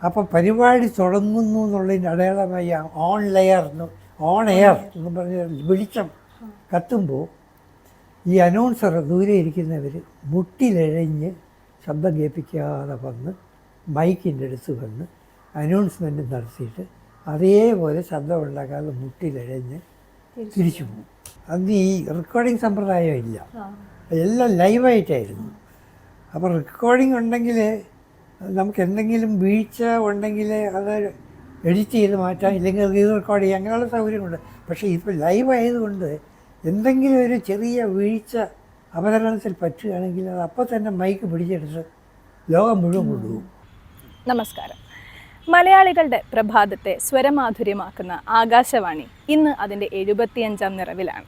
അപ്പോൾ പരിപാടി തുടങ്ങുന്നു എന്നുള്ളതിൻ്റെ അടയാളമായി ഓൺ ലെയർ ഓൺ എയർ എന്ന് പറഞ്ഞ വെളിച്ചം കത്തുമ്പോൾ ഈ അനൗൺസർ ദൂരെ ഇരിക്കുന്നവർ മുട്ടിലിഴഞ്ഞ് ശബ്ദം കേൾപ്പിക്കാതെ വന്ന് മൈക്കിൻ്റെ അടുത്ത് വന്ന് അനൗൺസ്മെൻറ്റ് നടത്തിയിട്ട് അതേപോലെ ശബ്ദം ഉണ്ടാക്കാതെ മുട്ടിലിഴഞ്ഞ് തിരിച്ചു പോകും. അന്ന് ഈ റെക്കോർഡിംഗ് സമ്പ്രദായം ഇല്ല, എല്ലാം ലൈവായിട്ടായിരുന്നു. അപ്പോൾ റെക്കോർഡിംഗ് ഉണ്ടെങ്കിൽ നമുക്ക് എന്തെങ്കിലും വീഴ്ച ഉണ്ടെങ്കിൽ അത് എഡിറ്റ് ചെയ്ത് മാറ്റാം, ഇല്ലെങ്കിൽ റീ റെക്കോർഡ് ചെയ്യാം, അങ്ങനെയുള്ള സൗകര്യമുണ്ട്. പക്ഷേ ഇപ്പോൾ ലൈവ് ആയതുകൊണ്ട് എന്തെങ്കിലും ഒരു ചെറിയ വീഴ്ച അവതരണത്തിൽ പറ്റുകയാണെങ്കിൽ അത് അപ്പോൾ തന്നെ മൈക്ക് പിടിച്ചെടുത്ത് ലോകം മുഴുവൻ കൊണ്ടുപോകും. നമസ്കാരം. മലയാളികളുടെ പ്രഭാതത്തെ സ്വരമാധുര്യമാക്കുന്ന ആകാശവാണി ഇന്ന് അതിൻ്റെ 75ാം നിറവിലാണ്.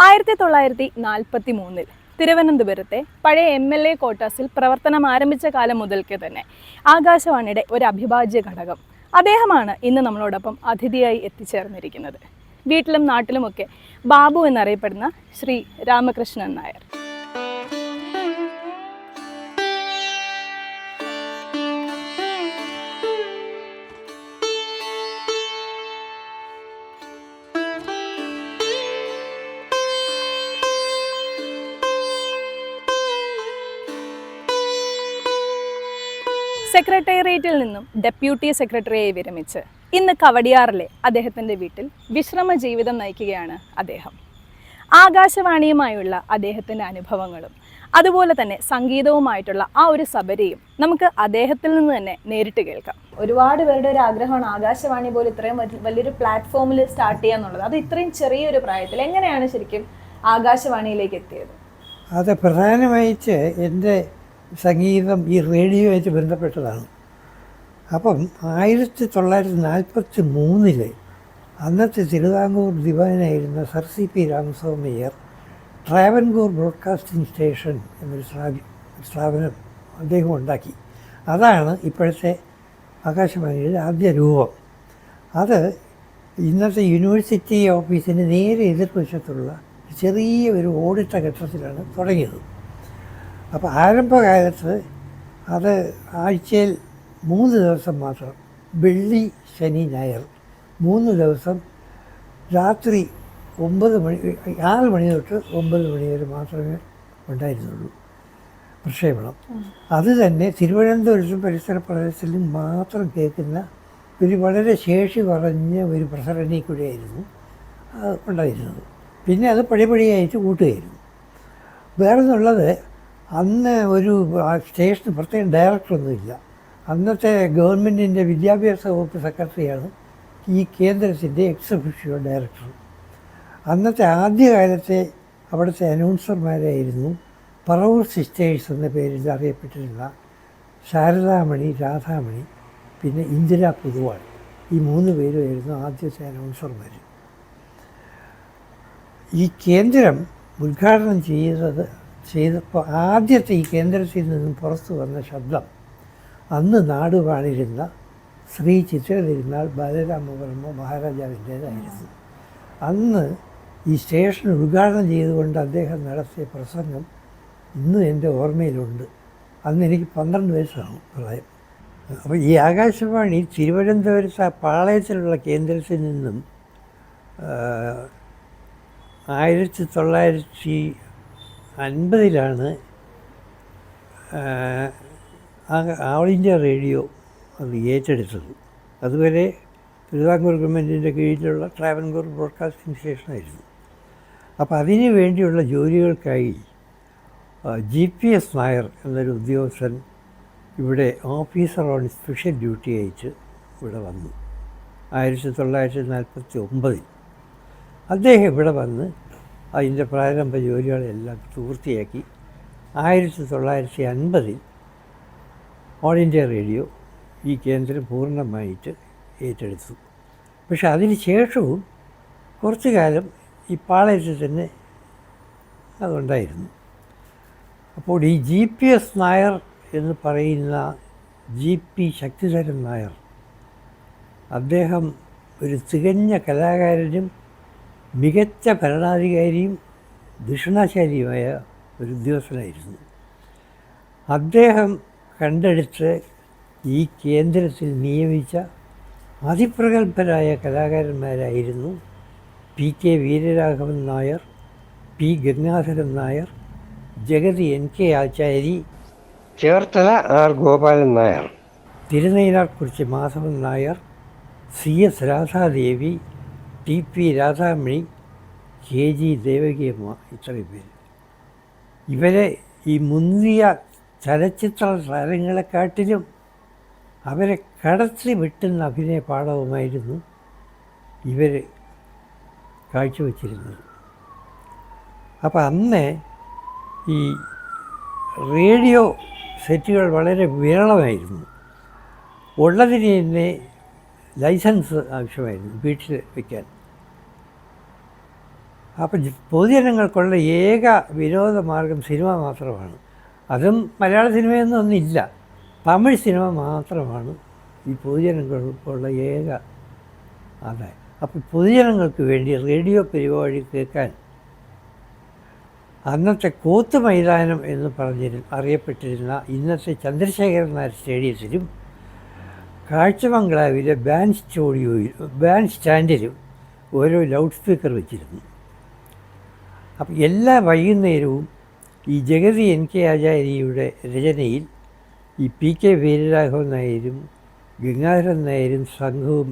1943 തിരുവനന്തപുരത്തെ പഴയ MLA ക്വാർട്ടേഴ്സിൽ പ്രവർത്തനം ആരംഭിച്ച കാലം മുതൽക്ക് തന്നെ ആകാശവാണിയുടെ ഒരു അവിഭാജ്യ ഘടകം അദ്ദേഹമാണ് ഇന്ന് നമ്മളോടൊപ്പം അതിഥിയായി എത്തിച്ചേർന്നിരിക്കുന്നത്. വീട്ടിലും നാട്ടിലുമൊക്കെ ബാബു എന്നറിയപ്പെടുന്ന ശ്രീ രാമകൃഷ്ണൻ നായർ. സെക്രട്ടേറിയറ്റിൽ നിന്നും ഡെപ്യൂട്ടി സെക്രട്ടറിയായി വിരമിച്ച് ഇന്ന് കവടിയാറിലെ അദ്ദേഹത്തിൻ്റെ വീട്ടിൽ വിശ്രമ ജീവിതം നയിക്കുകയാണ് അദ്ദേഹം. ആകാശവാണിയുമായുള്ള അദ്ദേഹത്തിൻ്റെ അനുഭവങ്ങളും അതുപോലെ തന്നെ സംഗീതവുമായിട്ടുള്ള ആ ഒരു സബരിയും നമുക്ക് അദ്ദേഹത്തിൽ നിന്ന് തന്നെ നേരിട്ട് കേൾക്കാം. ഒരുപാട് പേരുടെ ഒരു ആഗ്രഹമാണ് ആകാശവാണി പോലെ ഇത്രയും വലിയൊരു പ്ലാറ്റ്ഫോമിൽ സ്റ്റാർട്ട് ചെയ്യുക എന്നുള്ളത്. അത് ഇത്രയും ചെറിയൊരു പ്രായത്തിൽ എങ്ങനെയാണ് ശരിക്കും ആകാശവാണിയിലേക്ക് എത്തിയത്? അത് പ്രധാനമായിട്ട് എൻ്റെ സംഗീതം ഈ റേഡിയോയായിട്ട് ബന്ധപ്പെട്ടതാണ്. അപ്പം 1943 അന്നത്തെ തിരുവിതാംകൂർ ദിവാനായിരുന്ന sir CP Ramaswami Iyer Travancore broadcasting station എന്നൊരു സ്ഥാപനം അദ്ദേഹം ഉണ്ടാക്കി. അതാണ് ഇപ്പോഴത്തെ ആകാശവാണിയുടെ ആദ്യ രൂപം. അത് ഇന്നത്തെ യൂണിവേഴ്സിറ്റി ഓഫീസിന് നേരെ എതിർവശത്തുള്ള ചെറിയ ഒരു ഓടിട്ട ഘട്ടത്തിലാണ് തുടങ്ങിയത്. അപ്പോൾ ആരംഭകാലത്ത് അത് ആഴ്ചയിൽ 3 ദിവസം മാത്രം, വെള്ളി ശനി ഞായർ 3 ദിവസം രാത്രി 6 മണി തൊട്ട് 9 മണി വരെ മാത്രമേ ഉണ്ടായിരുന്നുള്ളൂ പ്രക്ഷേപണം. അത് തന്നെ തിരുവനന്തപുരത്തും പരിസര പ്രദേശത്തിലും മാത്രം കേൾക്കുന്ന ഒരു വളരെ ശേഷി കുറഞ്ഞ ഒരു പ്രസരണി കൂടെയായിരുന്നു ഉണ്ടായിരുന്നത്. പിന്നെ അത് പടിപടിയായിട്ട് കൂട്ടുകയായിരുന്നു. വേറെന്നുള്ളത് അന്ന് ഒരു സ്റ്റേഷന് പ്രത്യേകം ഡയറക്ടറൊന്നുമില്ല. അന്നത്തെ ഗവൺമെൻറ്റിൻ്റെ വിദ്യാഭ്യാസ വകുപ്പ് സെക്രട്ടറിയാണ് ഈ കേന്ദ്രത്തിൻ്റെ എക്സ് ഒഫീഷ്യോ ഡയറക്ടർ. അന്നത്തെ ആദ്യകാലത്തെ അവിടുത്തെ അനൗൺസർമാരായിരുന്നു പറവൂർ സിസ്റ്റേഴ്സ് എന്ന പേരിൽ അറിയപ്പെട്ടിരുന്ന ശാരദാമണി, രാധാമണി, പിന്നെ ഇന്ദിരാ പൊതുവാൾ. ഈ 3 പേരുമായിരുന്നു ആദ്യത്തെ അനൗൺസർമാർ. ഈ കേന്ദ്രം ഉദ്ഘാടനം ചെയ്തപ്പോൾ ആദ്യത്തെ ഈ കേന്ദ്രത്തിൽ നിന്നും പുറത്തു വന്ന ശബ്ദം അന്ന് നാടുവാണിരുന്ന ശ്രീ ചിത്രതിരുനാൾ ബാലരാമവർമ്മ മഹാരാജാവിൻ്റേതായിരുന്നു. അന്ന് ഈ സ്റ്റേഷൻ ഉദ്ഘാടനം ചെയ്തുകൊണ്ട് അദ്ദേഹം നടത്തിയ പ്രസംഗം ഇന്നും എൻ്റെ ഓർമ്മയിലുണ്ട്. അന്ന് എനിക്ക് 12 വയസ്സാണ് പ്രായം. അപ്പോൾ ഈ ആകാശവാണി തിരുവനന്തപുരത്ത് ആ പാളയത്തിലുള്ള കേന്ദ്രത്തിൽ നിന്നും 1950 ഓൾ ഇന്ത്യ റേഡിയോ അത് ഏറ്റെടുത്തത്. അതുവരെ തിരുവിതാംകൂർ ഗവൺമെൻറ്റിൻ്റെ കീഴിലുള്ള ട്രാവൻകൂർ ബ്രോഡ്കാസ്റ്റിംഗ് സ്റ്റേഷനായിരുന്നു. അപ്പോൾ അതിനു വേണ്ടിയുള്ള ജോലികൾക്കായി GPS നായർ എന്നൊരു ഉദ്യോഗസ്ഥൻ ഇവിടെ ഓഫീസർ ഓൺ സ്പെഷ്യൽ ഡ്യൂട്ടി അയച്ച് ഇവിടെ വന്നു 1949. അദ്ദേഹം ഇവിടെ വന്ന് അതിൻ്റെ പ്രാരംഭ ജോലികളെല്ലാം പൂർത്തിയാക്കി 1950 ഓൾ ഇന്ത്യ റേഡിയോ ഈ കേന്ദ്രം പൂർണ്ണമായിട്ട് ഏറ്റെടുത്തു. പക്ഷെ അതിന് ശേഷവും കുറച്ചു കാലം ഈ പാളയത്തിൽ തന്നെ അതുണ്ടായിരുന്നു. അപ്പോൾ ഈ GPS നായർ എന്ന് പറയുന്ന GP ശക്തിധരൻ നായർ, അദ്ദേഹം ഒരു തികഞ്ഞ കലാകാരനും മികച്ച ഭരണാധികാരിയും ദക്ഷിണാശാലിയുമായ ഒരു ഉദ്യോഗസ്ഥനായിരുന്നു. അദ്ദേഹം കണ്ടെടുത്ത് ഈ കേന്ദ്രത്തിൽ നിയമിച്ച അതിപ്രഗത്ഭരായ കലാകാരന്മാരായിരുന്നു PK Veeraraghavan Nair, P Gangadharan Nair, Jagathy NK ആചാരി, Cherthala R Gopalan Nair, തിരുനയിനാർകുറിച്ചി Madhavan Nair, CS Radha Devi, TP Radhamani, KG Devakiamma, ഇത്രയും പേര്. ഇവരെ ഈ മുന്തിയ ചലച്ചിത്ര താരങ്ങളെക്കാട്ടിലും അവരെ കടത്തി വെട്ടുന്ന അഭിനയ പാഠവുമായിരുന്നു ഇവർ കാഴ്ചവെച്ചിരുന്നത്. അപ്പം അന്ന് ഈ റേഡിയോ സെറ്റുകൾ വളരെ വിരളമായിരുന്നു. ഉള്ളതിന് തന്നെ ലൈസൻസ് ആവശ്യമായിരുന്നു വീട്ടിൽ വയ്ക്കാൻ. അപ്പം പൊതുജനങ്ങൾക്കുള്ള ഏക വിനോദമാർഗം സിനിമ മാത്രമാണ്. അതും മലയാള സിനിമയൊന്നും ഒന്നുമില്ല, തമിഴ് സിനിമ മാത്രമാണ് ഈ പൊതുജനങ്ങൾക്കുള്ള ഏക ആദായം. അപ്പോൾ പൊതുജനങ്ങൾക്ക് വേണ്ടി റേഡിയോ പരിപാടി കേൾക്കാൻ അന്നത്തെ കോത്ത് മൈതാനം എന്ന് അറിയപ്പെട്ടിരുന്ന ഇന്നത്തെ ചന്ദ്രശേഖരൻ നായർ സ്റ്റേഡിയത്തിലും കാഴ്ചബംഗ്ലാവിലെ ബാൻഡ് സ്റ്റാൻഡിലും ഓരോ ലൗഡ് സ്പീക്കർ വെച്ചിരുന്നു. അപ്പം എല്ലാ വൈകുന്നേരവും ഈ ജഗതി NK ആചാര്യയുടെ രചനയിൽ ഈ PK വീരരാഘവൻ നായരും ഗംഗാധരൻ നായരും സംഘവും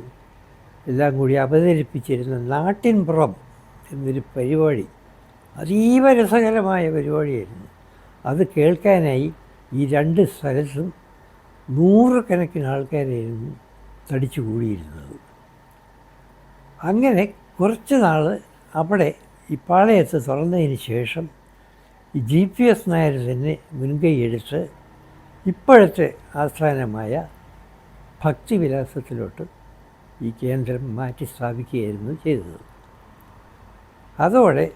എല്ലാം കൂടി അവതരിപ്പിച്ചിരുന്ന നാട്ടിൻപുറം എന്നൊരു പരിപാടി അതീവ രസകരമായ പരിപാടിയായിരുന്നു. അത് കേൾക്കാനായി ഈ രണ്ട് സ്ഥലത്തും നൂറുകണക്കിന് ആൾക്കാരായിരുന്നു തടിച്ചു കൂടിയിരുന്നത്. അങ്ങനെ കുറച്ച് നാൾ അവിടെ ഈ പാളയത്ത് തുറന്നതിന് ശേഷം ഈ GPS നായർ തന്നെ മുൻകൈയെടുത്ത് ഇപ്പോഴത്തെ ആസ്ഥാനമായ ഭക്തിവിലാസത്തിലോട്ട് ഈ കേന്ദ്രം മാറ്റി സ്ഥാപിക്കുകയായിരുന്നു ചെയ്തത്. അതോടെ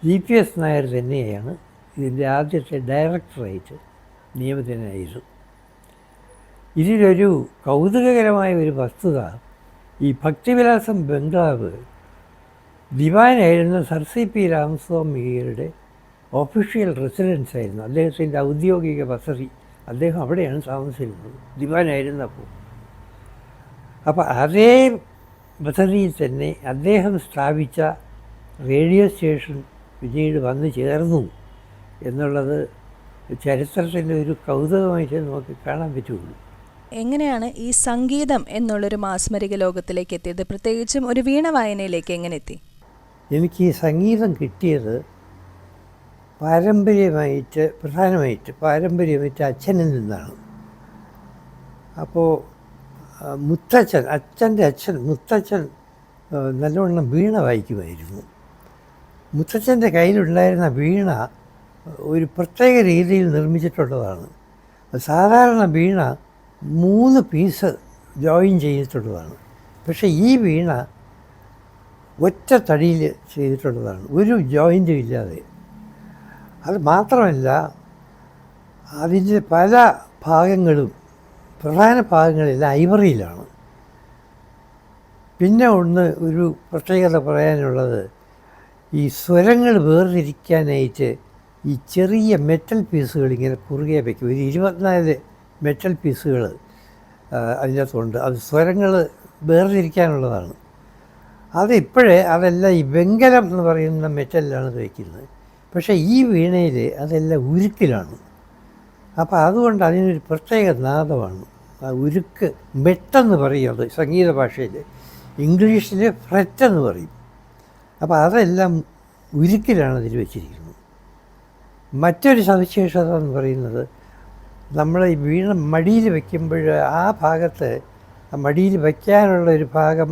GPS നായർ തന്നെയാണ് ഇതിൻ്റെ ആദ്യത്തെ ഡയറക്ടറായിട്ട് നിയമിതനായത്. ഇതിലൊരു കൗതുകകരമായ ഒരു വസ്തുത, ഈ ഭക്തിവിലാസം ബംഗ്ലാവ് ദിവാനായിരുന്ന സർ CP രാമസ്വാമിയുടെ ഒഫീഷ്യൽ റെസിഡൻസ് ആയിരുന്നു. അദ്ദേഹത്തിൻ്റെ ഔദ്യോഗിക വസതി, അദ്ദേഹം അവിടെയാണ് താമസിച്ചിരുന്നത് ദിവാനായിരുന്നപ്പോൾ. അപ്പോൾ അതേ വസതിയിൽ തന്നെ അദ്ദേഹം സ്ഥാപിച്ച റേഡിയോ സ്റ്റേഷൻ പിന്നീട് വന്നു ചേർന്നു എന്നുള്ളത് ചരിത്രത്തിൻ്റെ ഒരു കൗതുകമായിട്ട് നമുക്ക് കാണാൻ പറ്റുള്ളൂ. എങ്ങനെയാണ് ഈ സംഗീതം എന്നുള്ളൊരു മാസ്മരിക ലോകത്തിലേക്ക് എത്തിയത്? പ്രത്യേകിച്ചും ഒരു വീണ വായനയിലേക്ക് എങ്ങനെ എത്തി? എനിക്ക് ഈ സംഗീതം കിട്ടിയത് പാരമ്പര്യമായിട്ട് അച്ഛനിൽ നിന്നാണ്. അപ്പോൾ അച്ഛൻ്റെ അച്ഛൻ മുത്തച്ഛൻ നല്ലവണ്ണം വീണ വായിക്കുമായിരുന്നു. മുത്തച്ഛൻ്റെ കയ്യിലുണ്ടായിരുന്ന വീണ ഒരു പ്രത്യേക രീതിയിൽ നിർമ്മിച്ചിട്ടുള്ളതാണ്. സാധാരണ വീണ 3 പീസ് ജോയിൻ ചെയ്തിട്ടുള്ളതാണ്. പക്ഷേ ഈ വീണ ഒറ്റ തടിയിൽ ചെയ്തിട്ടുള്ളതാണ്, ഒരു ജോയിൻറ്റും ഇല്ലാതെ. അത് മാത്രമല്ല, അതിൻ്റെ പല ഭാഗങ്ങളും പ്രധാന ഭാഗങ്ങളെല്ലാം ഐവറിയിലാണ്. പിന്നെ ഒരു പ്രത്യേകത പറയാനുള്ളത്, ഈ സ്വരങ്ങൾ വേർതിരിക്കാനായിട്ട് ഈ ചെറിയ മെറ്റൽ പീസുകൾ ഇങ്ങനെ കുറുകെ വയ്ക്കും. ഒരു 24 മെറ്റൽ പീസുകൾ അതിനകത്തുണ്ട്. അത് സ്വരങ്ങൾ വേർതിരിക്കാനുള്ളതാണ്. അതെല്ലാം ഈ വെങ്കലം എന്ന് പറയുന്ന മെറ്റലിലാണ് വയ്ക്കുന്നത്. പക്ഷേ ഈ വീണയിൽ അതെല്ലാം ഉരുക്കിലാണ്. അപ്പോൾ അതുകൊണ്ട് അതിനൊരു പ്രത്യേക നാദമാണ്. ആ ഉരുക്ക് മെട്ടെന്ന് പറയും, അത് സംഗീത ഭാഷയിൽ. ഇംഗ്ലീഷിൽ ഫ്രെറ്റ് എന്ന് പറയും. അപ്പോൾ അതെല്ലാം ഉരുക്കിലാണ് അതിൽ വെച്ചിരിക്കുന്നത്. മറ്റൊരു സവിശേഷത എന്ന് പറയുന്നത്, നമ്മൾ ഈ വീണ മടിയിൽ വയ്ക്കുമ്പോൾ ആ ഭാഗത്ത് മടിയിൽ വയ്ക്കാനുള്ള ഒരു ഭാഗം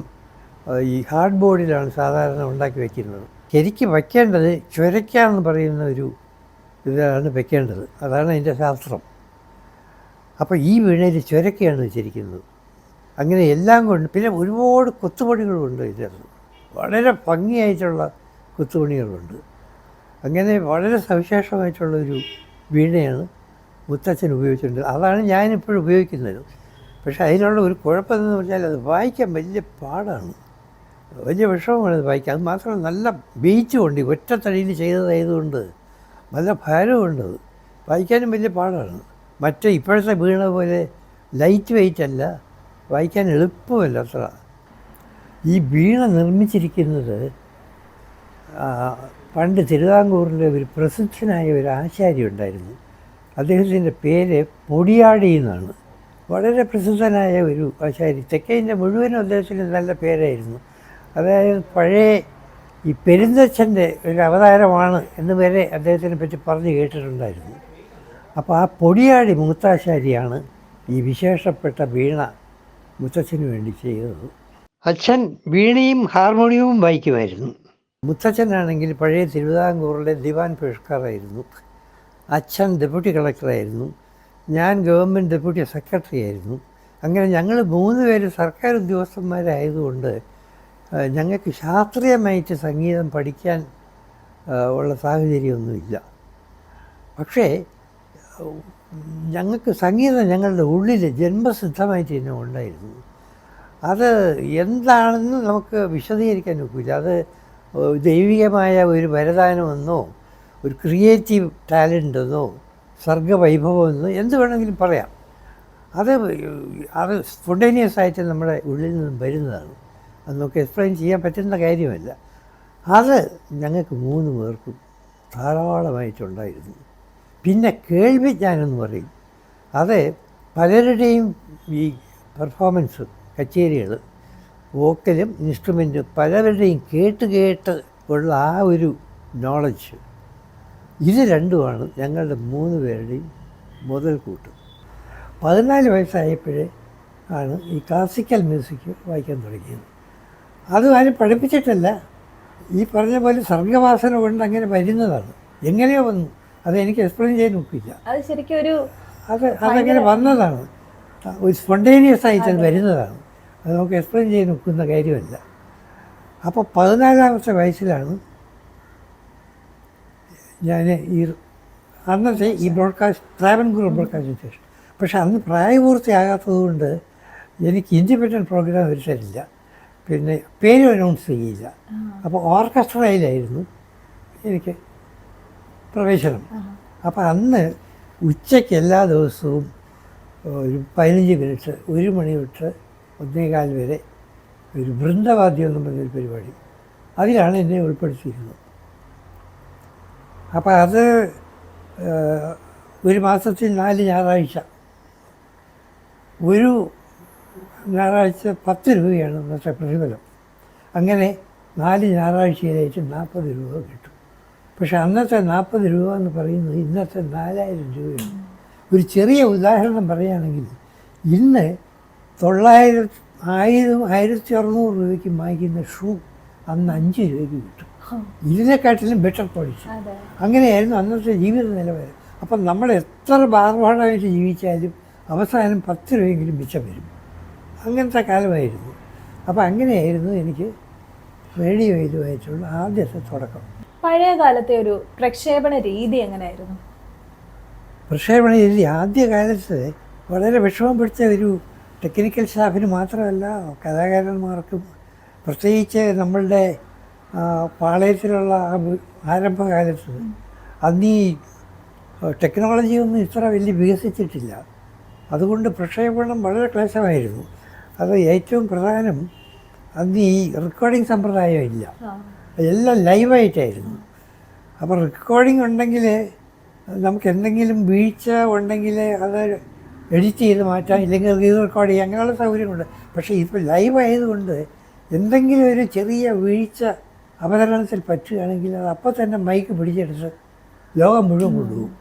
ഈ ഹാർഡ് ബോർഡിലാണ് സാധാരണ ഉണ്ടാക്കി വയ്ക്കുന്നത്. ശരിക്കും വയ്ക്കേണ്ടത് ചുരയ്ക്കാന്ന് പറയുന്ന ഒരു ഇതിലാണ് വയ്ക്കേണ്ടത്. അതാണ് അതിൻ്റെ ശാസ്ത്രം. അപ്പോൾ ഈ വീണയിൽ ചുരക്കയാണ് വെച്ചിരിക്കുന്നത്. അങ്ങനെ എല്ലാം കൊണ്ട് പിന്നെ ഒരുപാട് കൊത്തുപണികളുണ്ട് ഇതിനകത്ത്. വളരെ ഭംഗിയായിട്ടുള്ള കൊത്തുപണികളുണ്ട്. അങ്ങനെ വളരെ സവിശേഷമായിട്ടുള്ളൊരു വീണയാണ് മുത്തച്ഛൻ ഉപയോഗിച്ചിട്ടുണ്ട്. അതാണ് ഞാനിപ്പോഴും ഉപയോഗിക്കുന്നത്. പക്ഷേ അതിനുള്ള ഒരു കുഴപ്പമെന്ന് പറഞ്ഞാൽ അത് വായിക്കാൻ വലിയ പാടാണ്, വലിയ വിഷമമാണ് അത് വായിക്കാൻ. അത് മാത്രമല്ല നല്ല വെയിറ്റുമുണ്ട്, ഒറ്റ തടിയിൽ ചെയ്തതായതുകൊണ്ട് നല്ല ഭാരമുണ്ട്. അത് വായിക്കാനും വലിയ പാടാണ്. ഇപ്പോഴത്തെ വീണ പോലെ ലൈറ്റ് വെയിറ്റ് അല്ല, വായിക്കാൻ എളുപ്പമല്ല അത്ര. ഈ വീണ നിർമ്മിച്ചിരിക്കുന്നത് പണ്ട് തിരുവിതാംകൂറിലെ ഒരു പ്രസിദ്ധനായ ഒരു ആശാരി ഉണ്ടായിരുന്നു. അദ്ദേഹത്തിൻ്റെ പേര് പൊടിയാടി എന്നാണ്. വളരെ പ്രസിദ്ധനായ ഒരു ആശാരി. തെക്കേ ഇന്ത്യ മുഴുവനും അദ്ദേഹത്തിന് നല്ല പേരായിരുന്നു. അതായത് പഴയ ഈ പെരുന്തച്ഛൻ്റെ ഒരു അവതാരമാണ് എന്ന് വരെ അദ്ദേഹത്തിനെ പറ്റി പറഞ്ഞു കേട്ടിട്ടുണ്ടായിരുന്നു. അപ്പോൾ ആ പൊടിയാടി മൂത്താശാരിയാണ് ഈ വിശേഷപ്പെട്ട വീണ മുത്തച്ഛന് വേണ്ടി ചെയ്തത്. അച്ഛൻ വീണയും ഹാർമോണിയവും വായിക്കുമായിരുന്നു. മുത്തച്ഛനാണെങ്കിൽ പഴയ തിരുവിതാംകൂറിലെ ദിവാൻ പേഷ്കാറായിരുന്നു. അച്ഛൻ ഡെപ്യൂട്ടി കളക്ടറായിരുന്നു. ഞാൻ ഗവൺമെൻറ് ഡെപ്യൂട്ടി സെക്രട്ടറി ആയിരുന്നു. അങ്ങനെ ഞങ്ങൾ 3 പേര് സർക്കാർ ഉദ്യോഗസ്ഥന്മാരായതുകൊണ്ട് ഞങ്ങൾക്ക് ശാസ്ത്രീയമായിട്ട് സംഗീതം പഠിക്കാൻ ഉള്ള സാഹചര്യമൊന്നുമില്ല. പക്ഷേ ഞങ്ങൾക്ക് സംഗീതം ഞങ്ങളുടെ ഉള്ളിൽ ജന്മസിദ്ധമായിട്ട് തന്നെ ഉണ്ടായിരുന്നു. അത് എന്താണെന്ന് നമുക്ക് വിശദീകരിക്കാൻ ഒക്കില്ല. അത് ദൈവികമായ ഒരു വരദാനമെന്നോ ഒരു ക്രിയേറ്റീവ് ടാലൻ്റെന്നോ സർഗവൈഭവമെന്നോ എന്ത് വേണമെങ്കിലും പറയാം. അത് സ്പോണ്ടേനിയസ് ആയിട്ട് നമ്മുടെ ഉള്ളിൽ നിന്നും വരുന്നതാണ്. അത് നമുക്ക് എക്സ്പ്ലെയിൻ ചെയ്യാൻ പറ്റുന്ന കാര്യമല്ല. അത് ഞങ്ങൾക്ക് 3 പേർക്കും ധാരാളമായിട്ടുണ്ടായിരുന്നു. പിന്നെ കേൾവിജ്ഞാനെന്ന് പറയും. അത് പലരുടെയും ഈ പെർഫോമൻസ് കച്ചേരികൾ, വോക്കലും ഇൻസ്ട്രുമെൻറ്റും പലരുടെയും കേട്ട് ഉള്ള ആ ഒരു നോളജ്, ഇത് രണ്ടുമാണ് ഞങ്ങളുടെ 3 പേരുടെയും മുതൽക്കൂട്ട്. 14 വയസ്സായപ്പോഴേ ആണ് ഈ ക്ലാസിക്കൽ മ്യൂസിക് വായിക്കാൻ തുടങ്ങിയത്. അതും ആരും പഠിപ്പിച്ചിട്ടല്ല, ഈ പറഞ്ഞ പോലെ സർഗവാസന കൊണ്ട് അങ്ങനെ വരുന്നതാണ്. എങ്ങനെയോ വന്നു, അതെനിക്ക് എക്സ്പ്ലെയിൻ ചെയ്യാൻ ഒക്കില്ല. അത് ശരിക്കും ഒരു അതങ്ങനെ വന്നതാണ്, ഒരു സ്പോണ്ടേനിയസ് ആയിട്ട് വരുന്നതാണ്. അത് നമുക്ക് എക്സ്പ്ലെയിൻ ചെയ്യാൻ ഒക്കുന്ന കാര്യമല്ല. അപ്പോൾ 14-ാമത്തെ വയസ്സിലാണ് ഞാൻ അന്നത്തെ ഈ ട്രാവൻകൂർ ബ്രോഡ്കാസ്റ്റിംഗ് സ്റ്റേഷൻ. പക്ഷെ അന്ന് പ്രായപൂർത്തിയാകാത്തത് കൊണ്ട് എനിക്ക് ഇൻഡിപെൻഡൻറ്റ് പ്രോഗ്രാം ഒരു തരില്ല, പിന്നെ പേരും അനൗൺസ് ചെയ്യില്ല. അപ്പോൾ ഓർക്കസ്ട്രയിലായിരുന്നു എനിക്ക് പ്രവേശനം. അപ്പോൾ അന്ന് ഉച്ചയ്ക്ക് എല്ലാ ദിവസവും ഒരു 15 മിനിറ്റ് 1 മണി തൊട്ട് 1:15 വരെ ഒരു വൃന്ദവാദ്യം എന്ന് പറഞ്ഞൊരു പരിപാടി, അതിലാണ് എന്നെ ഉൾപ്പെടുത്തിയിരുന്നത്. അപ്പോൾ അത് ഒരു മാസത്തിൽ 4 ഞായറാഴ്ച, ഒരു ഞായറാഴ്ച 10 രൂപയാണ് അന്നത്തെ പ്രതിഫലം. അങ്ങനെ 4 ഞായറാഴ്ചയിലായിട്ട് 40 രൂപ കിട്ടും. പക്ഷെ അന്നത്തെ 40 രൂപ എന്ന് പറയുന്നത് ഇന്നത്തെ 4000 രൂപയാണ്. ഒരു ചെറിയ ഉദാഹരണം പറയുകയാണെങ്കിൽ, ഇന്ന് 900, 1000, 1600 രൂപയ്ക്ക് വാങ്ങിക്കുന്ന ഷൂ അന്ന് 5 രൂപയ്ക്ക് കിട്ടും. ഇതിനെക്കാട്ടിലും ബെറ്റർ ക്വാളിറ്റി. അങ്ങനെയായിരുന്നു അന്നത്തെ ജീവിത നിലവാരം. അപ്പം നമ്മൾ എത്ര ബാർബാഡായിട്ട് ജീവിച്ചാലും അവസാനം 10 രൂപയെങ്കിലും മിച്ചം വരും. അങ്ങനത്തെ കാലമായിരുന്നു. അപ്പോൾ അങ്ങനെയായിരുന്നു എനിക്ക് റേഡിയോയിലുമായിട്ടുള്ള ആദ്യത്തെ തുടക്കം. പഴയ കാലത്തെ ഒരു പ്രക്ഷേപണ രീതി എങ്ങനെയായിരുന്നു? പ്രക്ഷേപണ രീതി ആദ്യകാലത്ത് വളരെ വിഷമം പിടിച്ച ഒരു ടെക്നിക്കൽ സ്റ്റാഫിന് മാത്രമല്ല, കലാകാരന്മാർക്കും, പ്രത്യേകിച്ച് നമ്മളുടെ പാളയത്തിലുള്ള ആരംഭകാലത്ത് അന്ന് ഈ ടെക്നോളജിയൊന്നും ഇത്ര വലിയ വികസിച്ചിട്ടില്ല. അതുകൊണ്ട് പ്രക്ഷേപണം വളരെ ക്ലേശമായിരുന്നു. അത് ഏറ്റവും പ്രധാനം, അന്ന് ഈ റെക്കോർഡിംഗ് സമ്പ്രദായം ഇല്ല, എല്ലാം ലൈവായിട്ടായിരുന്നു. അപ്പോൾ റെക്കോർഡിംഗ് ഉണ്ടെങ്കിൽ നമുക്ക് എന്തെങ്കിലും വീഴ്ച ഉണ്ടെങ്കിൽ അത് എഡിറ്റ് ചെയ്ത് മാറ്റാം, ഇല്ലെങ്കിൽ റീ റെക്കോർഡ് ചെയ്യാം, അങ്ങനെയുള്ള സൗകര്യമുണ്ട്. പക്ഷേ ഇപ്പോൾ ലൈവ് ആയതുകൊണ്ട് എന്തെങ്കിലും ഒരു ചെറിയ വീഴ്ച അവതരണത്തിൽ പറ്റുകയാണെങ്കിൽ അത് അപ്പോൾ തന്നെ മൈക്ക് പിടിച്ചെടുത്ത് ലോകം മുഴുവൻ കൊണ്ടുപോകും.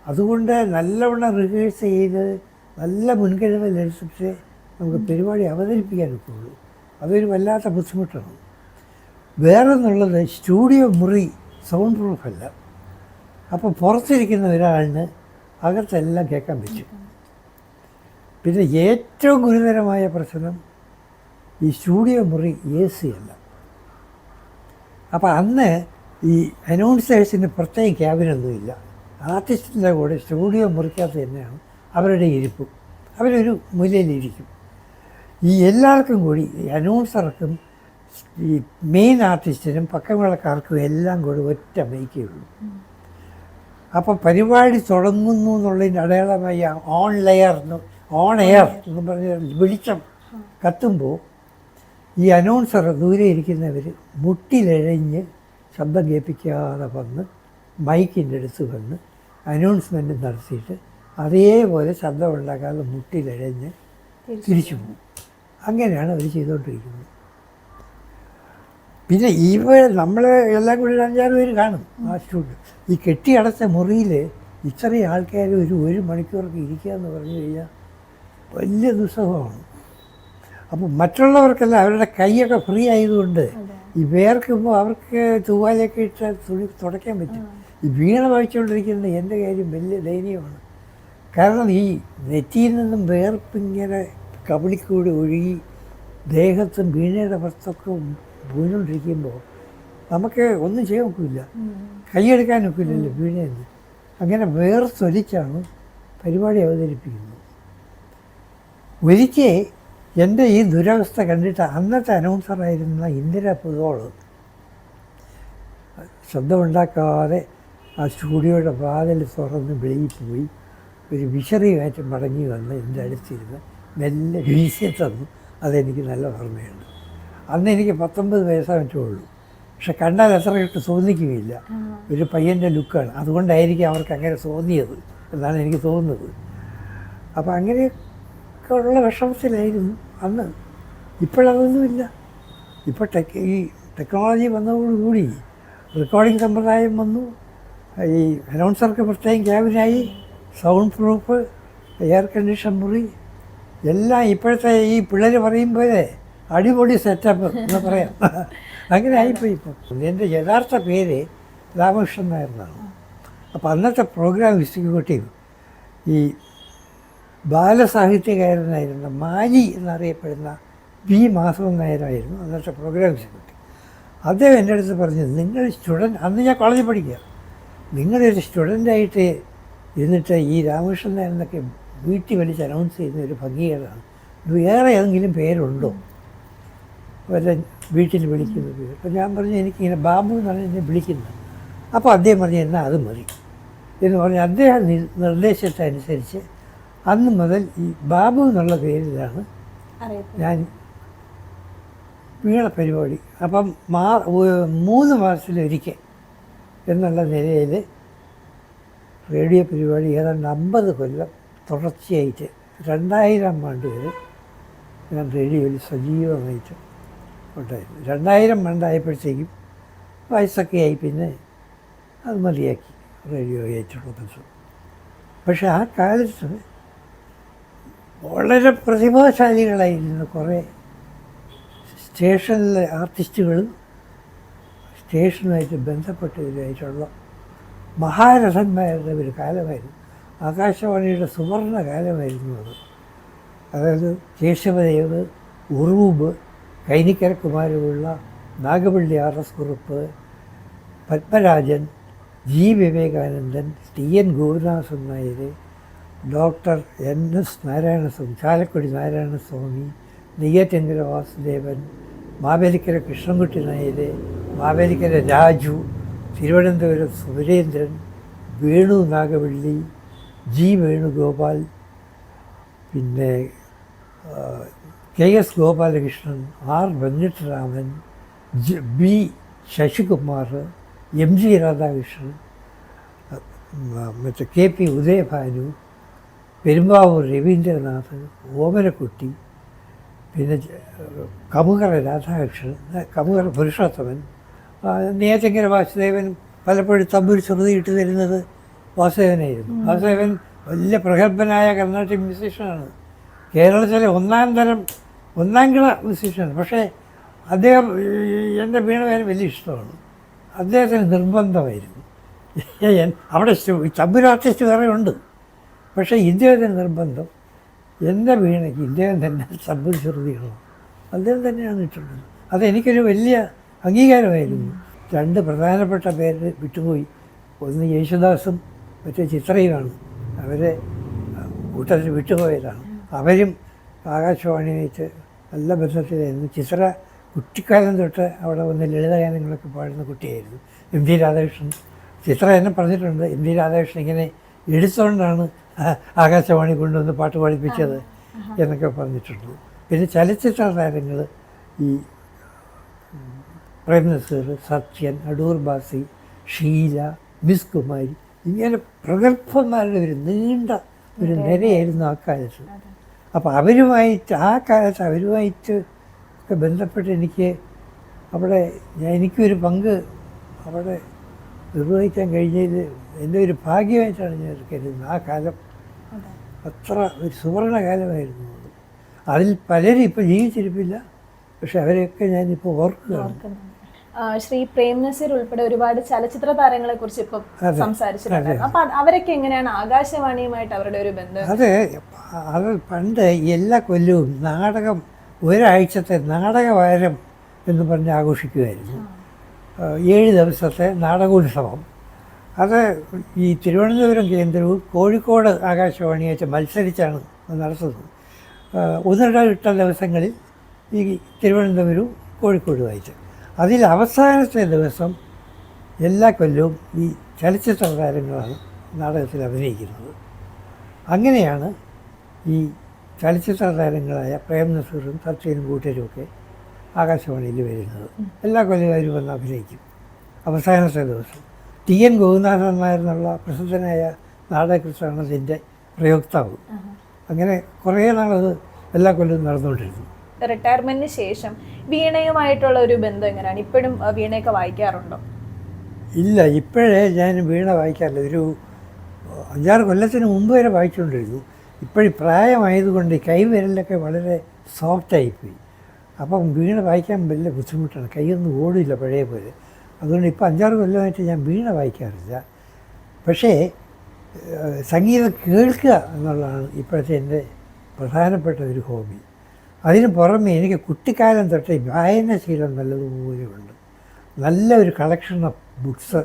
അതുകൊണ്ട് നല്ലവണ്ണം റിഹേഴ്സ് ചെയ്ത് നല്ല മുൻകരുതലെടുത്തിട്ട് നമുക്ക് പരിപാടി അവതരിപ്പിക്കാൻ ഒക്കുള്ളൂ. അതൊരു വല്ലാത്ത ബുദ്ധിമുട്ടാണ്. വേറെന്നുള്ളത്, സ്റ്റുഡിയോ മുറി സൗണ്ട് പ്രൂഫല്ല. അപ്പോൾ പുറത്തിരിക്കുന്ന ഒരാളിന് അകത്തെല്ലാം കേൾക്കാൻ പറ്റും. പിന്നെ ഏറ്റവും ഗുരുതരമായ പ്രശ്നം, ഈ സ്റ്റുഡിയോ മുറി AC അല്ല. അപ്പോൾ അന്ന് ഈ അനൗൺസേഴ്സിന് പ്രത്യേക ക്യാബിനൊന്നുമില്ല. ആർട്ടിസ്റ്റിൻ്റെ കൂടെ സ്റ്റുഡിയോ മുറിക്കകത്ത് തന്നെയാണ് അവരുടെ ഇരിപ്പ്. അവരൊരു മൂലയിലിരിക്കും. ഈ എല്ലാവർക്കും കൂടി, ഈ അനൗൺസർക്കും ഈ മെയിൻ ആർട്ടിസ്റ്റിനും പക്കമേളക്കാർക്കും എല്ലാം കൂടി ഒറ്റ മൈക്കേ ഉള്ളൂ. അപ്പോൾ പരിപാടി തുടങ്ങുന്നു എന്നുള്ളതിൻ്റെ അടയാളമായി ഓൺ എയർ എന്ന് പറഞ്ഞ വെളിച്ചം കത്തുമ്പോൾ ഈ അനൗൺസർ ദൂരെ ഇരിക്കുന്നവർ മുട്ടിലിഴഞ്ഞ് ശബ്ദം കേൾപ്പിക്കാതെ വന്ന് മൈക്കിൻ്റെ അടുത്ത് വന്ന് അനൗൺസ്മെൻറ്റ് നടത്തിയിട്ട് അതേപോലെ ശബ്ദം ഉണ്ടാക്കാതെ മുട്ടിലിഴഞ്ഞ് തിരിച്ചു പോകും. അങ്ങനെയാണ് അവർ ചെയ്തുകൊണ്ടിരിക്കുന്നത്. പിന്നെ നമ്മൾ എല്ലാം കൂടി 5-6 പേര് കാണും ആ സ്റ്റുഡിയോ. ഈ കെട്ടിയടച്ച മുറിയിൽ ഇത്രയും ആൾക്കാർ ഒരു മണിക്കൂറൊക്കെ ഇരിക്കുക എന്ന് പറഞ്ഞു കഴിഞ്ഞാൽ വലിയ ദുസ്സഹമാണ്. അപ്പം മറ്റുള്ളവർക്കെല്ലാം അവരുടെ കൈയൊക്കെ ഫ്രീ ആയതുകൊണ്ട് ഈ വേർക്കുമ്പോൾ അവർക്ക് തൂവാലൊക്കെ ഇട്ട് തുണി തുടയ്ക്കാൻ പറ്റും. ഈ വീണ വായിച്ചുകൊണ്ടിരിക്കുന്ന എൻ്റെ കാര്യം വലിയ ദയനീയമാണ്. കാരണം ഈ നെറ്റിയിൽ നിന്നും വേർപ്പിങ്ങനെ കവിളിക്കൂടി ഒഴുകി ദേഹത്തും വീണയുടെ പുറത്തൊക്കെ വീണുകൊണ്ടിരിക്കുമ്പോൾ നമുക്ക് ഒന്നും ചെയ്യാൻ ഒക്കില്ല, കൈയെടുക്കാൻ ഒക്കില്ലല്ലോ വീണയെന്ന്. അങ്ങനെ വേർത്തൊലിച്ചാണ് പരിപാടി അവതരിപ്പിക്കുന്നത്. ഒരിക്കൽ എൻ്റെ ഈ ദുരവസ്ഥ കണ്ടിട്ട് അന്നത്തെ അനൗൺസറായിരുന്ന ഇന്ദിര പുതോള് ശബ്ദമുണ്ടാക്കാതെ ആ സ്റ്റുഡിയോയുടെ വാതിൽ തുറന്ന് വെളിയിൽ പോയി ഒരു വിശറിയുമായിട്ട് മടങ്ങി വന്ന് എൻ്റെ അടുത്തിരുന്ന് മെല്ലെ വീശി തന്നു. അതെനിക്ക് നല്ല ഓർമ്മയുണ്ട്. അന്ന് എനിക്ക് 19 വയസ്സായിട്ടേ ഉള്ളൂ. പക്ഷെ കണ്ടാൽ അത്ര ഇട്ട് തോന്നിക്കുകയില്ല. ഒരു പയ്യൻ്റെ ലുക്കാണ്, അതുകൊണ്ടായിരിക്കും അവർക്ക് അങ്ങനെ തോന്നിയത് എന്നാണ് എനിക്ക് തോന്നുന്നത്. അപ്പോൾ അങ്ങനെയൊക്കെ ഉള്ള വിഷമത്തിലായിരുന്നു അന്ന്. ഇപ്പോഴതൊന്നുമില്ല. ഇപ്പോൾ ഈ ടെക്നോളജി വന്നതോടുകൂടി റെക്കോർഡിംഗ് സമ്പ്രദായം വന്നു. ഈ അനൗൺസർക്ക് പ്രത്യേകം ക്യാബിനായി, സൗണ്ട് പ്രൂഫ്, എയർ കണ്ടീഷൻ മുറി എല്ലാം ഇപ്പോഴത്തെ ഈ പിള്ളേർ പറയുമ്പോഴേ അടിപൊളി സെറ്റപ്പ് എന്ന് പറയാം. അങ്ങനെ ആയിപ്പോയി. ഇപ്പം എൻ്റെ യഥാർത്ഥ പേര് രാമകൃഷ്ണൻ നായർ എന്നാണ്. അപ്പോൾ അന്നത്തെ പ്രോഗ്രാം എക്സിക്യൂട്ടീവ് ഈ ബാലസാഹിത്യകാരനായിരുന്ന മാലി എന്നറിയപ്പെടുന്ന വി മാധവൻ നായരായിരുന്നു അന്നത്തെ പ്രോഗ്രാം എക്സിക്യൂട്ടീവ്. അദ്ദേഹം എൻ്റെ അടുത്ത് പറഞ്ഞു, നിങ്ങൾ സ്റ്റുഡൻറ്റ്, അന്ന് ഞാൻ കോളേജിൽ പഠിക്കുക, നിങ്ങളൊരു സ്റ്റുഡൻ്റായിട്ട് എന്നിട്ട് ഈ രാമകൃഷ്ണൻ നായരെന്നൊക്കെ വീട്ടിൽ വിളിച്ച് അനൗൺസ് ചെയ്യുന്ന ഒരു ഭംഗികേടാണ്. വേറെ ഏതെങ്കിലും പേരുണ്ടോ വല്ല വീട്ടിൽ വിളിക്കുന്ന പേര്? അപ്പോൾ ഞാൻ പറഞ്ഞു, എനിക്കിങ്ങനെ ബാബു എന്നാണ് എന്നെ വിളിക്കുന്നത്. അപ്പോൾ അദ്ദേഹം പറഞ്ഞു, എന്നാൽ അത് മതി എന്ന് പറഞ്ഞ് അദ്ദേഹം നിർദ്ദേശിച്ചതനുസരിച്ച് അന്ന് മുതൽ ഈ ബാബു എന്നുള്ള പേരിലാണ് ഞാൻ വീണ പരിപാടി. അപ്പം 3 മാസത്തിലൊരിക്കൽ എന്നുള്ള നിലയിൽ റേഡിയോ പരിപാടി ഏതാണ്ട് 50 കൊല്ലം തുടർച്ചയായിട്ട് 2000 ആണ്ട് വരെ ഞാൻ റേഡിയോയിൽ സജീവമായിട്ട് ഉണ്ടായിരുന്നു. 2000 ആണ്ടായപ്പോഴത്തേക്കും വയസ്സൊക്കെ ആയി, പിന്നെ അത് മതിയാക്കി റേഡിയോ ആയിട്ടുള്ള ബന്ധം. പക്ഷെ ആ കാലത്ത് വളരെ പ്രതിഭാശാലികളായിരുന്നു കുറേ സ്റ്റേഷനിലെ ആർട്ടിസ്റ്റുകളും സ്റ്റേഷനുമായിട്ട് ബന്ധപ്പെട്ടവരുമായിട്ടുള്ള മഹാരഥന്മാരുടെ ഒരു കാലമായിരുന്നു. ആകാശവാണിയുടെ സുവർണ കാലമായിരുന്നു അത്. അതായത് Keshavadev, Uroob, Kainikkara Kumarapilla, Nagapally RS Kurup, Padmarajan, G Vivekanandan, TN Gopinathan Nair, doctor NS Narayanaswami, Chalakudy Narayanaswami, Neyyattinkara Vasudevan, Mavelikara Krishnankutty Nair, Mavelikara Raju, Thiruvananthapuram Surendran, Venu Nagavally, G Venugopal, പിന്നെ KS Gopalakrishnan, R Venkataraman, B Sasikumar, MG Radhakrishnan, മറ്റേ KP ഉദയഭാനു, പെരുമ്പാവൂർ രവീന്ദ്രനാഥ്, ഓമനക്കുട്ടി, പിന്നെ കമുകറ രാധാകൃഷ്ണൻ, കമുകറ പുരുഷോത്തമൻ, നെയ്യാറ്റിൻകര വാസുദേവൻ. പലപ്പോഴും തമ്പൂരി ശ്രുതി ഇട്ട് തരുന്നത് വാസുദേവനായിരുന്നു. വാസുദേവൻ വലിയ പ്രഗത്ഭനായ കർണാട്ടിക് മ്യൂസീഷ്യനാണ്, കേരളത്തിലെ ഒന്നാം കിള മ്യൂസീഷ്യനാണ്. പക്ഷേ അദ്ദേഹം എൻ്റെ വീണവേന വലിയ ഇഷ്ടമാണ്. അദ്ദേഹത്തിന് നിർബന്ധമായിരുന്നു. അവിടെ തമ്പൂരി ആർട്ടിസ്റ്റ് വേറെ ഉണ്ട്, പക്ഷേ ഇദ്ദേഹത്തിന് നിർബന്ധം എൻ്റെ വീണയ്ക്ക് ഇദ്ദേഹം തന്നെ തമ്പൂരി ശ്രുതിയാണോ അദ്ദേഹം തന്നെയാണ് ഇട്ടുള്ളത്. അതെനിക്കൊരു വലിയ അംഗീകാരമായിരുന്നു. 2 പ്രധാനപ്പെട്ട പേര് വിട്ടുപോയി. ഒന്ന് യേശുദാസും മറ്റേ ചിത്രയുമാണ്. അവരെ കൂട്ടത്തിൽ വിട്ടുപോയതാണ്. അവരും ആകാശവാണിയായിട്ട് നല്ല ബന്ധത്തിലായിരുന്നു. ചിത്ര കുട്ടിക്കാലം തൊട്ട് അവിടെ വന്ന് ലളിതഗാനങ്ങളൊക്കെ പാടുന്ന കുട്ടിയായിരുന്നു. MG രാധാകൃഷ്ണൻ. ചിത്ര എന്നെ പറഞ്ഞിട്ടുണ്ട്, MG രാധാകൃഷ്ണൻ ഇങ്ങനെ എടുത്തുകൊണ്ടാണ് ആകാശവാണി കൊണ്ടുവന്ന് പാട്ട് പഠിപ്പിച്ചത് എന്നൊക്കെ പറഞ്ഞിട്ടുണ്ട്. പിന്നെ ചലച്ചിത്ര താരങ്ങൾ ഈ പ്രേംനസീർ, സത്യൻ, അടൂർ ബാസി, ഷീല, മിസ് കുമാരി, ഇങ്ങനെ പ്രഗത്ഭന്മാരുടെ ഒരു നീണ്ട ഒരു നിരയായിരുന്നു ആ കാലത്ത്. അപ്പോൾ അവരുമായിട്ട് ആ കാലത്ത് അവരുമായിട്ട് ഒക്കെ ബന്ധപ്പെട്ട് എനിക്ക് അവിടെ എനിക്കൊരു പങ്ക് അവിടെ നിർവഹിക്കാൻ കഴിഞ്ഞതിൽ എൻ്റെ ഒരു ഭാഗ്യമായിട്ടാണ് ഞാൻ കരുതുന്നത്. ആ കാലം അത്ര ഒരു സുവർണ കാലമായിരുന്നു. അതിൽ പലരും ഇപ്പോൾ ജീവിച്ചിരിപ്പില്ല, പക്ഷെ അവരെയൊക്കെ ഞാനിപ്പോൾ ഓർക്കുകയാണ്. ശ്രീ പ്രേംനസീർ ഉൾപ്പെടെ ഒരുപാട് ചലച്ചിത്ര താരങ്ങളെ കുറിച്ച് ഇപ്പം സംസാരിച്ചിട്ടുണ്ടായിരുന്നു. അപ്പൊ അവരൊക്കെ എങ്ങനെയാണ് ആകാശവാണിയുമായിട്ട് അവരുടെ ഒരു ബന്ധം? അത് പണ്ട് എല്ലാ കൊല്ലവും നാടകം, ഒരാഴ്ചത്തെ നാടകവാരം എന്ന് പറഞ്ഞ് ആഘോഷിക്കുമായിരുന്നു. 7 ദിവസത്തെ നാടകോത്സവം. അത് ഈ തിരുവനന്തപുരം കേന്ദ്രവും കോഴിക്കോട് ആകാശവാണിയായിട്ട് മത്സരിച്ചാണ് നടത്തുന്നത്. 1-2 ദിവസങ്ങളിൽ ഈ തിരുവനന്തപുരവും കോഴിക്കോടുമായിട്ട്. അതിൽ അവസാനത്തെ ദിവസം എല്ലാ കൊല്ലവും ഈ ചലച്ചിത്ര താരങ്ങളാണ് നാടകത്തിൽ അഭിനയിക്കുന്നത്. അങ്ങനെയാണ് ഈ ചലച്ചിത്ര താരങ്ങളായ പ്രേംനസീറും സത്യനും കൂട്ടരുമൊക്കെ ആകാശവാണിയിൽ വരുന്നത്. എല്ലാ കൊല്ലവും അവർ വന്ന് അഭിനയിക്കും അവസാനത്തെ ദിവസം. TN ഗോപിനാഥൻ നായർ എന്നുള്ള പ്രസിദ്ധനായ നാടകകൃത്സാണതിൻ്റെ പ്രയോക്താവ്. അങ്ങനെ കുറേ നാളത് എല്ലാ കൊല്ലവും നടന്നുകൊണ്ടിരുന്നു. റിട്ടയർമെന്റിന് ശേഷം വീണയുമായിട്ടുള്ള ഒരു ബന്ധം എങ്ങനെയാണ്? ഇപ്പോഴും വീണയൊക്കെ വായിക്കാറുണ്ടോ? ഇല്ല, ഇപ്പോഴേ ഞാൻ വീണ വായിക്കാറില്ല. ഒരു 5-6 കൊല്ലത്തിന് മുമ്പ് വരെ വായിച്ചുകൊണ്ടിരുന്നു. ഇപ്പോഴും പ്രായമായതുകൊണ്ട് കൈവിരലൊക്കെ വളരെ സോഫ്റ്റായിപ്പോയി. അപ്പം വീണ വായിക്കാൻ വലിയ ബുദ്ധിമുട്ടാണ്. കൈയൊന്നും ഓടില്ല പഴയ പോലെ. അതുകൊണ്ട് ഇപ്പോൾ 5-6 കൊല്ലമായിട്ട് ഞാൻ വീണ വായിക്കാറില്ല. പക്ഷേ സംഗീതം കേൾക്കുക എന്നുള്ളതാണ് ഇപ്പോഴത്തെ എൻ്റെ പ്രധാനപ്പെട്ട ഒരു ഹോബി. അതിന് പുറമെ എനിക്ക് കുട്ടിക്കാലം തൊട്ടേ വായനാശീലം നല്ലതുപോലെ ഉണ്ട്. നല്ല ഒരു കളക്ഷൻ ഓഫ് ബുക്സ്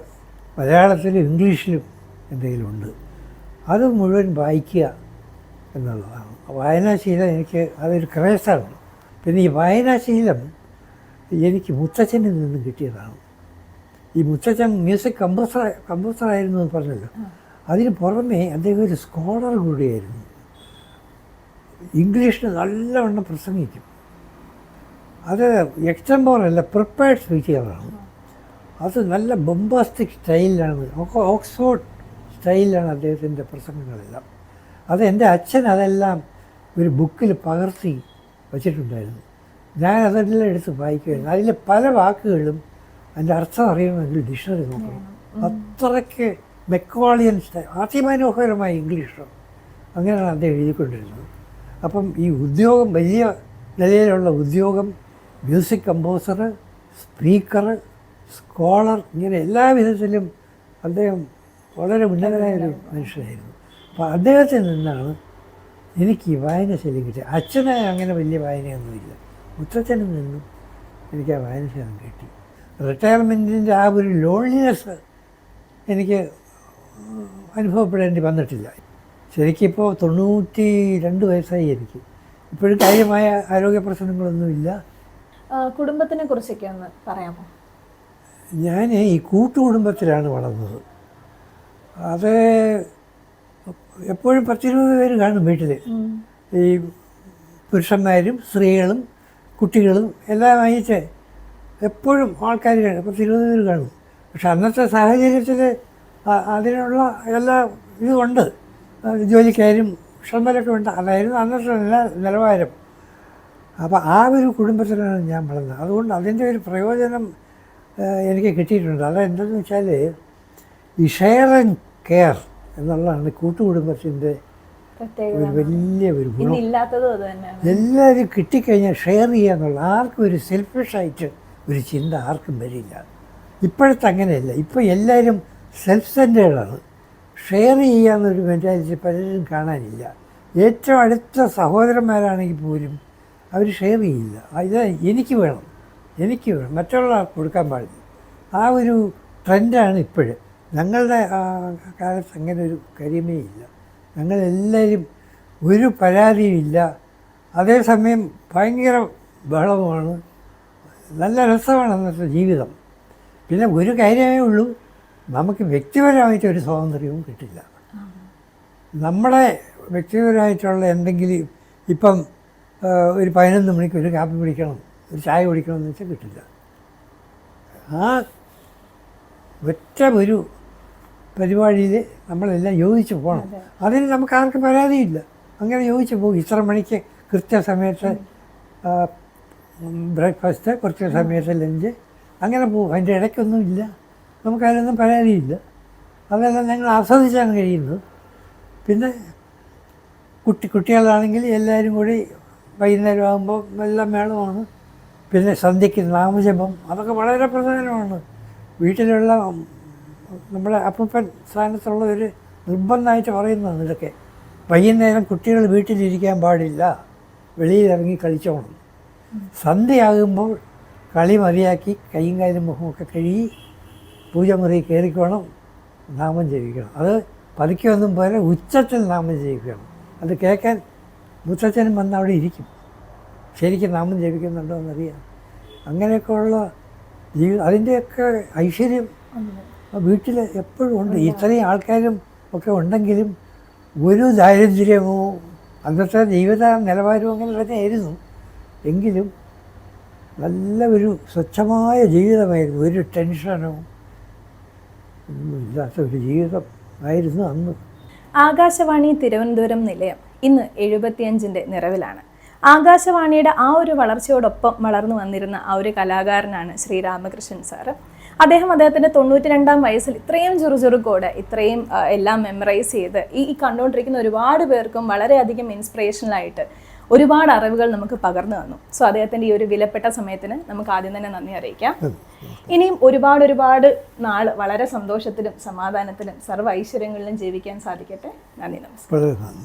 മലയാളത്തിലും ഇംഗ്ലീഷിലും എന്തെങ്കിലും ഉണ്ട്. അത് മുഴുവൻ വായിക്കുക എന്നുള്ളതാണ്. വായനാശീലം എനിക്ക് അതൊരു ക്രേസാണ്. പിന്നെ ഈ വായനാശീലം എനിക്ക് മുത്തച്ഛനിൽ നിന്നും കിട്ടിയതാണ്. ഈ മുത്തച്ഛൻ മ്യൂസിക് കമ്പോസറായിരുന്നു എന്ന് പറഞ്ഞല്ലോ. അതിന് പുറമെ അദ്ദേഹം ഒരു സ്കോളർ കൂടിയായിരുന്നു. ഇംഗ്ലീഷിന് നല്ലവണ്ണം പ്രസംഗിക്കും. അത് എക്സ്റ്റംപോറല്ല, പ്രിപ്പയർഡ് സ്പീച്ചുകളാണ്. അത് നല്ല ബൊംബാസ്റ്റിക് സ്റ്റൈലിലാണ്, ഓക്സ്ഫോർഡ് സ്റ്റൈലിലാണ് അദ്ദേഹത്തിൻ്റെ പ്രസംഗങ്ങളെല്ലാം. അത് എൻ്റെ അച്ഛൻ അതെല്ലാം ഒരു ബുക്കിൽ പകർത്തി വച്ചിട്ടുണ്ടായിരുന്നു. ഞാൻ അതെല്ലാം എടുത്ത് വായിക്കുമായിരുന്നു. അതിലെ പല വാക്കുകളും അതിൻ്റെ അർത്ഥം അറിയണമെങ്കിൽ ഡിക്ഷണറി നോക്കണം. അത്രയ്ക്ക് മെക്കോളിയൻ സ്റ്റൈൽ, അതിമനോഹരമായ ഇംഗ്ലീഷ്. അങ്ങനെയാണ് അദ്ദേഹം എഴുതിക്കൊണ്ടിരുന്നത്. അപ്പം ഈ ഉദ്യോഗം, വലിയ നിലയിലുള്ള ഉദ്യോഗം, മ്യൂസിക് കമ്പോസർ, സ്പീക്കർ, സ്കോളർ, ഇങ്ങനെ എല്ലാ വിധത്തിലും അദ്ദേഹം വളരെ ഉന്നതനായൊരു മനുഷ്യനായിരുന്നു. അപ്പോൾ അദ്ദേഹത്തിൽ നിന്നാണ് എനിക്ക് ഈ വായനാശീലം കിട്ടിയത്. അച്ഛനെ അങ്ങനെ വലിയ വായനയൊന്നുമില്ല, മുത്തച്ഛനിൽ നിന്നും എനിക്ക് ആ വായനാശീലം കിട്ടി. റിട്ടയർമെൻറ്റിൻ്റെ ആ ഒരു ലോൺലിനെസ് എനിക്ക് അനുഭവപ്പെടേണ്ടി വന്നിട്ടില്ല. ശരിക്കിപ്പോൾ 92 വയസ്സായി എനിക്ക്. ഇപ്പോഴും കാര്യമായ ആരോഗ്യ പ്രശ്നങ്ങളൊന്നുമില്ല. കുടുംബത്തിനെ കുറിച്ചൊക്കെ ഒന്ന് പറയാമോ? ഞാൻ ഈ കൂട്ടുകുടുംബത്തിലാണ് വളർന്നത്. അത് എപ്പോഴും 10-20 പേര് കാണും വീട്ടിൽ. ഈ പുരുഷന്മാരും സ്ത്രീകളും കുട്ടികളും എല്ലാമായിട്ട് എപ്പോഴും ആൾക്കാർ കാണും, 10-20 പേര് കാണും. പക്ഷെ അന്നത്തെ സാഹചര്യത്തിൽ അതിനുള്ള എല്ലാ ഇതുമുണ്ട്, ജോലിക്കാരും ഇഷ്ടംപോലൊക്കെ ഉണ്ട്. അതായിരുന്നു അന്നത്തെ നിലവാരം. അപ്പോൾ ആ ഒരു കുടുംബത്തിലാണ് ഞാൻ വളർന്നത്. അതുകൊണ്ട് അതിൻ്റെ ഒരു പ്രയോജനം എനിക്ക് കിട്ടിയിട്ടുണ്ട്. അതെന്തെന്ന് വെച്ചാൽ ഈ ഷെയർ ആൻഡ് കെയർ എന്നുള്ളതാണ് കൂട്ടുകുടുംബത്തിൻ്റെ ഒരു വലിയ ഒരു ഗുണം. എല്ലാവരും കിട്ടിക്കഴിഞ്ഞാൽ ഷെയർ ചെയ്യുക എന്നുള്ള, ആർക്കും ഒരു സെൽഫിഷായിട്ട് ഒരു ചിന്ത ആർക്കും വരില്ല. ഇപ്പോഴത്തെ അങ്ങനെയല്ല. ഇപ്പോൾ എല്ലാവരും സെൽഫ് സെൻറ്റേർഡാണ്. ഷെയർ ചെയ്യാമെന്നൊരു മെൻറ്റാലിറ്റി പലരും കാണാനില്ല. ഏറ്റവും അടുത്ത സഹോദരന്മാരാണെങ്കിൽ പോലും അവർ ഷെയർ ചെയ്യില്ല. ഇത് എനിക്ക് വേണം, മറ്റുള്ള ആൾക്ക് കൊടുക്കാൻ പാടില്ല. ആ ഒരു ട്രെൻഡാണ് ഇപ്പോഴും. ഞങ്ങളുടെ കാലത്ത് അങ്ങനെ ഒരു കരിമേ ഇല്ല. ഞങ്ങളെല്ലാവരും ഒരു പരാതിയുമില്ല. അതേസമയം ഭയങ്കര ബഹളമാണ്, നല്ല രസമാണ് അന്നത്തെ ജീവിതം. പിന്നെ ഒരു കാര്യമേ ഉള്ളൂ, നമുക്ക് വ്യക്തിപരമായിട്ട് ഒരു സ്വാതന്ത്ര്യവും കിട്ടില്ല. നമ്മളെ വ്യക്തിപരമായിട്ടുള്ള എന്തെങ്കിലും ഇപ്പം ഒരു 11 മണിക്ക് ഒരു കാപ്പി കുടിക്കണം, ഒരു ചായ കുടിക്കണമെന്ന് വെച്ചാൽ കിട്ടില്ല. ആ ഒറ്റ ഒരു പരിപാടിയിൽ നമ്മളെല്ലാം യോജിച്ച് പോകണം. അതിന് നമുക്ക് ആർക്കും പരാതിയില്ല. അങ്ങനെ യോജിച്ച് പോകും. ഇത്ര മണിക്ക് കൃത്യസമയത്ത് ബ്രേക്ക്ഫാസ്റ്റ്, കൃത്യസമയത്ത് ലഞ്ച്, അങ്ങനെ പോകും. അതിൻ്റെ ഇടയ്ക്കൊന്നും ഇല്ല, നമുക്കതിലൊന്നും പരാതിയില്ല. അതെല്ലാം ഞങ്ങൾ ആസ്വദിച്ചാണ് കഴിയുന്നത്. പിന്നെ കുട്ടികളാണെങ്കിൽ എല്ലാവരും കൂടി വൈകുന്നേരം ആകുമ്പോൾ എല്ലാം മേളമാണ്. പിന്നെ സന്ധ്യയ്ക്ക് നാമജപം, അതൊക്കെ വളരെ പ്രധാനമാണ്. വീട്ടിലുള്ള നമ്മുടെ അപ്പൂപ്പൻ സ്ഥാനത്തുള്ളവർ നിർബന്ധമായിട്ട് പറയുന്നതാണ് ഇതൊക്കെ. വൈകുന്നേരം കുട്ടികൾ വീട്ടിലിരിക്കാൻ പാടില്ല, വെളിയിലിറങ്ങി കളിച്ചോണം. സന്ധ്യയാകുമ്പോൾ കളി മതിയാക്കി കൈയും കാലും മുഖമൊക്കെ കഴുകി പൂജമുറി കയറിക്കോണം, നാമം ജപിക്കണം. അത് പതുക്കെയൊന്നും പോലെ ഉച്ചത്തിൽ നാമം ജപിക്കണം. അത് കേൾക്കാൻ മുത്തച്ഛനും വന്ന് അവിടെ ഇരിക്കും, ശരിക്കും നാമം ജപിക്കുന്നുണ്ടോ എന്നറിയാം. അങ്ങനെയൊക്കെയുള്ള ജീവിതം, അതിൻ്റെയൊക്കെ ഐശ്വര്യം വീട്ടിൽ എപ്പോഴും ഉണ്ട്. ഇത്രയും ആൾക്കാരും ഒക്കെ ഉണ്ടെങ്കിലും ഒരു ദാരിദ്ര്യമോ അന്നത്തെ ജീവിത നിലവാരവും അങ്ങനെ തന്നെയായിരുന്നു. എങ്കിലും നല്ല ഒരു സ്വച്ഛമായ ജീവിതമായിരുന്നു. ഒരു ടെൻഷനോ ഒന്നും ഇല്ലാത്ത ഒരു ജീവിതം ആയിരുന്നു അന്ന്. ആകാശവാണി തിരുവനന്തപുരം നിലയം ഇന്ന് 75ൻ്റെ നിറവിലാണ്. ആകാശവാണിയുടെ ആ ഒരു വളർച്ചയോടൊപ്പം വളർന്നു വന്നിരുന്ന ആ ഒരു കലാകാരനാണ് ശ്രീ രാമകൃഷ്ണൻ സാറ്. അദ്ദേഹത്തിൻ്റെ 92-ാം വയസ്സിൽ ഇത്രയും ചുറുചുറുക്കോടെ ഇത്രയും എല്ലാം മെമ്മറൈസ് ചെയ്ത് ഈ കണ്ടുകൊണ്ടിരിക്കുന്ന ഒരുപാട് പേർക്കും വളരെയധികം ഇൻസ്പിറേഷണലായിട്ട് ഒരുപാട് അറിവുകൾ നമുക്ക് പകർന്നു തന്നു. സോ അദ്ദേഹത്തിൻ്റെ ഈ ഒരു വിലപ്പെട്ട സമയത്തിന് നമുക്ക് ആദ്യം തന്നെ നന്ദി അറിയിക്കാം. ഇനിയും ഒരുപാട് നാൾ വളരെ സന്തോഷത്തിലും സമാധാനത്തിലും സർവ്വ ഐശ്വര്യങ്ങളിലും ജീവിക്കാൻ സാധിക്കട്ടെ. നന്ദി, നമസ്കാരം.